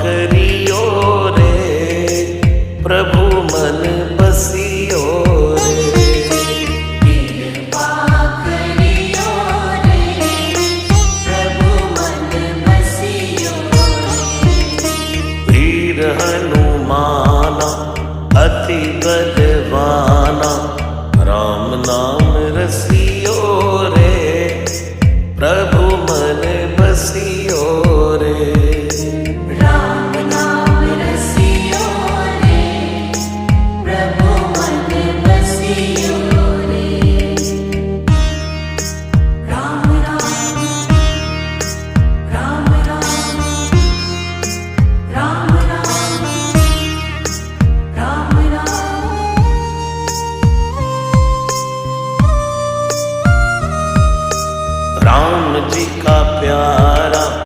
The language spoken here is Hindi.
करियो रे, प्रभु मन बसियो रे। कृपा करियो रे, प्रभु मन बसियो रे। वीर हनुमाना अति बलवाना, राम नाम रसियो रे, प्रभु मन बसियो रे। राम नाम रसियो रे, प्रभु मन बसियो रे। राम राम राम राम, राम राम राम राम। राम जी का प्यारा